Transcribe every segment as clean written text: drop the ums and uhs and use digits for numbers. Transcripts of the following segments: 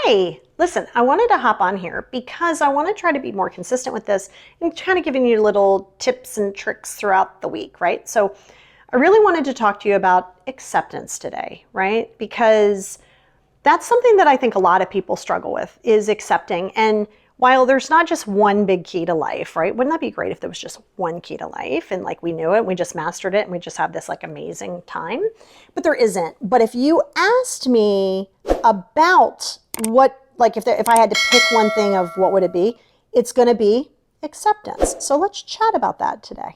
Hey, listen, I wanted to hop on here because I want to try to be more consistent with this and kind of giving you little tips and tricks throughout the week, right? So I really wanted to talk to you about acceptance today, right? Because that's something that I think a lot of people struggle with is accepting. And while there's not just one big key to life, right? Wouldn't that be great if there was just one key to life and like we knew it, we just mastered it and we just have this like amazing time? But there isn't. But if you asked me about what, like if I had to pick one thing of what would it be, it's going to be acceptance. So let's chat about that today.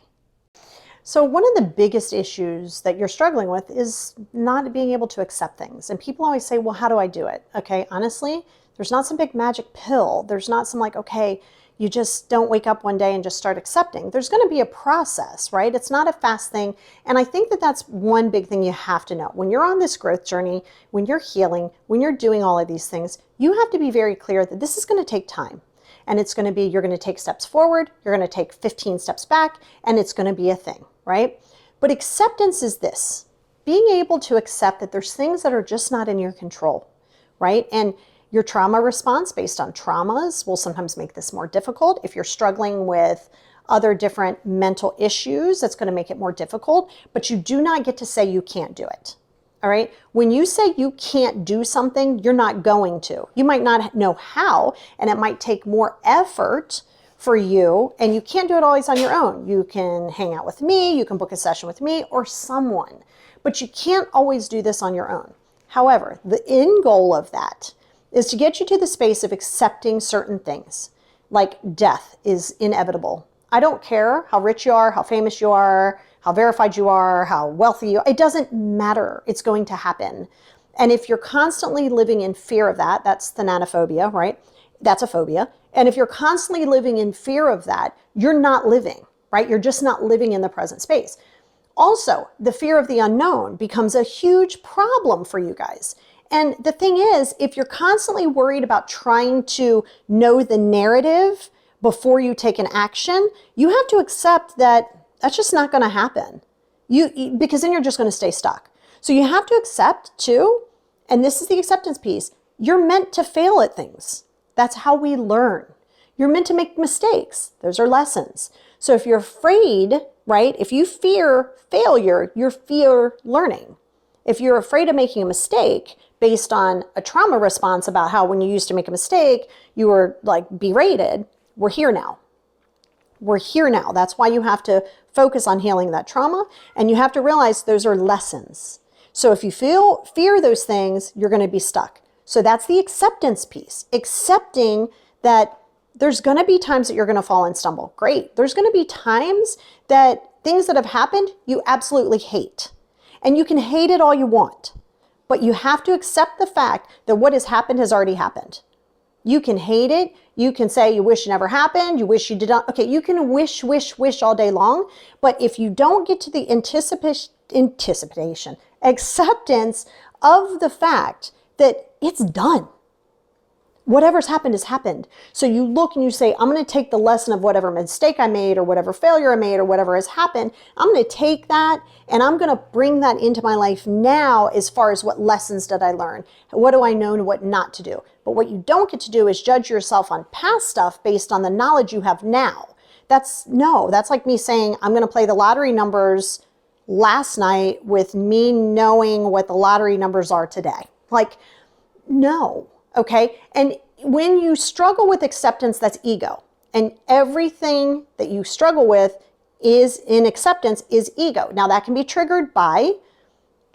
So one of the biggest issues that you're struggling with is not being able to accept things. And people always say, well, how do I do it? Okay, honestly, there's not some big magic pill. There's not some like, okay, you just don't wake up one day and just start accepting. There's going to be a process, right? It's not a fast thing. And I think that that's one big thing you have to know. When you're on this growth journey, when you're healing, when you're doing all of these things, you have to be very clear that this is going to take time. And it's going to be, you're going to take steps forward, you're going to take 15 steps back, and it's going to be a thing, right? But acceptance is this, being able to accept that there's things that are just not in your control, right? And your trauma response based on traumas will sometimes make this more difficult. If you're struggling with other different mental issues, that's going to make it more difficult, but you do not get to say you can't do it. All right. When you say you can't do something, you're not going to. You might not know how, and it might take more effort for you, and you can't do it always on your own. You can hang out with me, you can book a session with me or someone, but you can't always do this on your own. However, the end goal of that is to get you to the space of accepting certain things, like death is inevitable. I don't care how rich you are, how famous you are, how verified you are, how wealthy you are. It doesn't matter. It's going to happen. And if you're constantly living in fear of that, that's thanatophobia, right? That's a phobia. And if you're constantly living in fear of that, you're not living, right? You're just not living in the present space. Also, the fear of the unknown becomes a huge problem for you guys. And the thing is, if you're constantly worried about trying to know the narrative before you take an action, you have to accept that that's just not going to happen. Because then you're just going to stay stuck. So you have to accept too, and this is the acceptance piece, you're meant to fail at things. That's how we learn. You're meant to make mistakes. Those are lessons. So if you're afraid, right, if you fear failure, you fear learning. If you're afraid of making a mistake based on a trauma response about how when you used to make a mistake, you were like berated, we're here now. We're here now. That's why you have to focus on healing that trauma, and you have to realize those are lessons. So if you fear those things, you're going to be stuck. So that's the acceptance piece. Accepting that there's going to be times that you're going to fall and stumble. Great. There's going to be times that things that have happened you absolutely hate. And you can hate it all you want. But you have to accept the fact that what has happened has already happened. You can hate it. You can say you wish it never happened. You wish you did not. Okay, you can wish all day long. But if you don't get to the anticipation, acceptance of the fact that it's done. Whatever's happened has happened. So you look and you say, I'm going to take the lesson of whatever mistake I made or whatever failure I made or whatever has happened. I'm going to take that and I'm going to bring that into my life now as far as what lessons did I learn? What do I know and what not to do? But what you don't get to do is judge yourself on past stuff based on the knowledge you have now. That's like me saying, I'm going to play the lottery numbers last night with me knowing what the lottery numbers are today. Like, no. Okay. And when you struggle with acceptance, that's ego. And everything that you struggle with is in acceptance is ego. Now that can be triggered by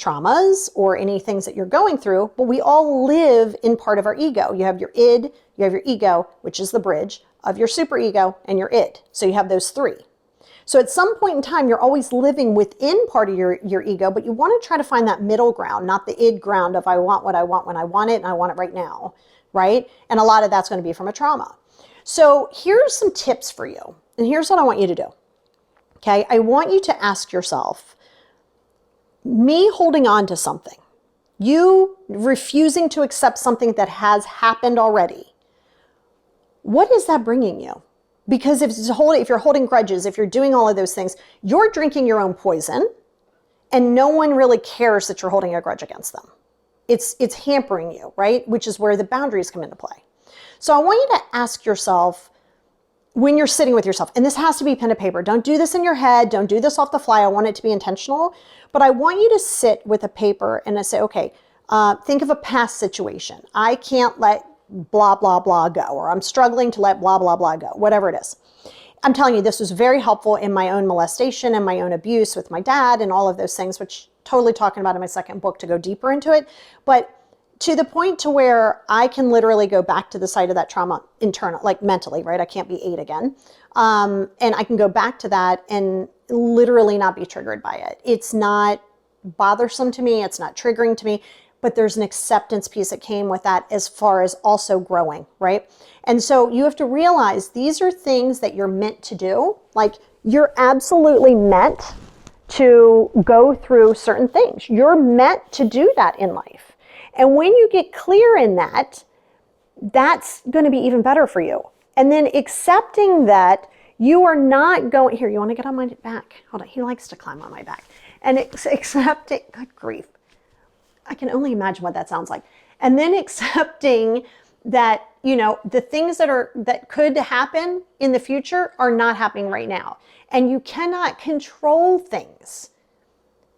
traumas or any things that you're going through, but we all live in part of our ego. You have your id, you have your ego, which is the bridge of your superego and your id. So you have those three. So at some point in time, you're always living within part of your ego, but you want to try to find that middle ground, not the id ground of I want what I want when I want it and I want it right now, right? And a lot of that's going to be from a trauma. So here's some tips for you. And here's what I want you to do. Okay, I want you to ask yourself, me holding on to something, you refusing to accept something that has happened already, what is that bringing you? Because if you're holding grudges, if you're doing all of those things, you're drinking your own poison and no one really cares that you're holding a grudge against them. it's hampering you, right? Which is where the boundaries come into play. So I want you to ask yourself, when you're sitting with yourself, and this has to be pen to paper. Don't do this in your head. Don't do this off the fly. I want it to be intentional. But I want you to sit with a paper and say, okay, think of a past situation. I can't let blah, blah, blah go, or I'm struggling to let blah, blah, blah go, whatever it is. I'm telling you, this was very helpful in my own molestation and my own abuse with my dad and all of those things, which totally talking about in my second book to go deeper into it. But to the point to where I can literally go back to the site of that trauma internal, like mentally, right? I can't be 8 again. And I can go back to that and literally not be triggered by it. It's not bothersome to me. It's not triggering to me, but there's an acceptance piece that came with that as far as also growing, right? And so you have to realize these are things that you're meant to do. Like, you're absolutely meant to go through certain things. You're meant to do that in life. And when you get clear in that, that's going to be even better for you. And then accepting that you are not going, here, you want to get on my back? Hold on, he likes to climb on my back. And accepting, good grief, I can only imagine what that sounds like. And then accepting that, you know, the things that could happen in the future are not happening right now. And you cannot control things.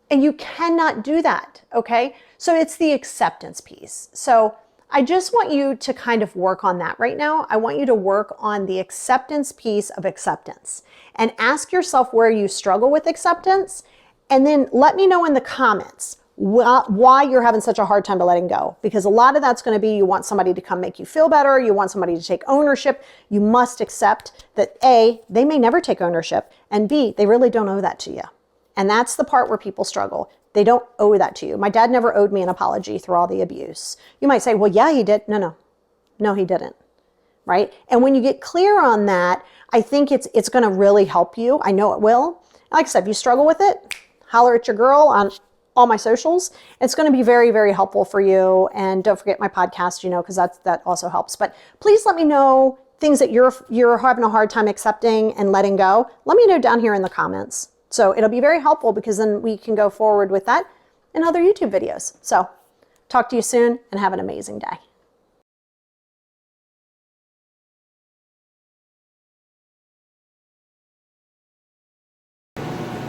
And you cannot do that, okay? So it's the acceptance piece. So I just want you to kind of work on that right now. I want you to work on the acceptance piece of acceptance and ask yourself where you struggle with acceptance. And then let me know in the comments why you're having such a hard time to letting go. Because a lot of that's going to be you want somebody to come make you feel better. You want somebody to take ownership. You must accept that A, they may never take ownership, and B, they really don't owe that to you. And that's the part where people struggle. They don't owe that to you. My dad never owed me an apology through all the abuse. You might say, well, yeah, he did. No, he didn't, right? And when you get clear on that, I think it's going to really help you. I know it will. Like I said, if you struggle with it, holler at your girl on all my socials. It's going to be very, very helpful for you. And don't forget my podcast, you know, because that also helps. But please let me know things that you're having a hard time accepting and letting go. Let me know down here in the comments. So it'll be very helpful because then we can go forward with that in other YouTube videos. So talk to you soon and have an amazing day.